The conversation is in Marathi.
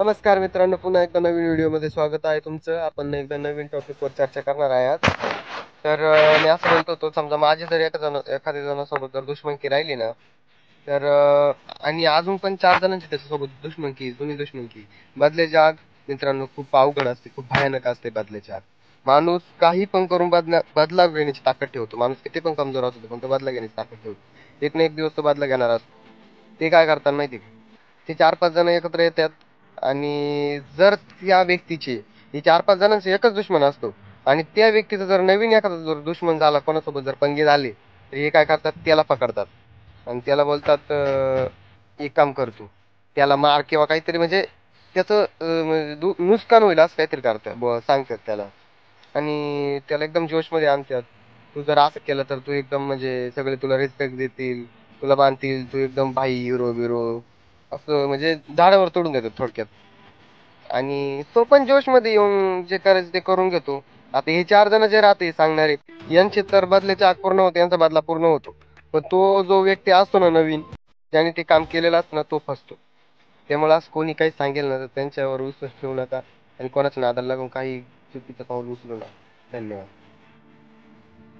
नमस्कार मित्रांनो, पुन्हा एकदा नवीन व्हिडिओमध्ये स्वागत आहे तुमचं. आपण एकदा नवीन टॉपिकवर चर्चा करणार आहात. तर मी असं म्हणत होतो, समजा माझी जर एखाद्या जणासोबत जर दुश्मनकी राहिली ना, तर आणि अजून पण 4 जणांची त्याच्यासोबत दुश्मनकी, जुनी दुश्मनकी. बदल्याची आग मित्रांनो खूप अवघड असते, खूप भयानक असते बदल्याची आग. माणूस काही पण करून बदला घेण्याची ताकद ठेवतो. माणूस किती पण कमजोर असतो पण तो बदला घेण्याची ताकद ठेवतो. एक ना एक दिवस तो बदला घेणार असतो. ते काय करतात माहिती का? ते 4-5 जण एकत्र येतात आणि जर त्या व्यक्तीचे हे 4-5 जणांचे एकच दुश्मन असतो आणि त्या व्यक्तीचा जर नवीन एखादा जर दुश्मन झाला, कोणासोबत जर पंगे झाले, तर हे काय करतात, त्याला पकडतात आणि त्याला बोलतात एक काम कर तू, त्याला मार किंवा काहीतरी, म्हणजे त्याचं म्हणजे नुकसान होईल असं काहीतरी करतात, सांगतात त्याला. आणि त्याला एकदम जोशमध्ये आणतात. तू जर असं केलं तर तू एकदम, म्हणजे सगळे तुला रिस्पेक्ट देतील, तुला बांधतील, तू एकदम भाई हिरो बिरो, असं म्हणजे झाडावर तोडून देतात थोडक्यात. आणि तो पण जोशमध्ये येऊन जे करायचं ते करून घेतो. आता हे 4 जण जे राहते सांगणारे, यांचे तर बदल्याची आग पूर्ण होते, यांचा बदला पूर्ण होतो. पण तो जो व्यक्ती असतो ना नवीन, ज्याने ते काम केलेलं असतं ना, तो फसतो. त्यामुळे असं कोणी काही सांगेल ना, तर त्यांच्यावर विश्वास ठेवू नका आणि कोणाच्या नादाला लागून काही चुकीचं पाऊल उचलू नका. धन्यवाद.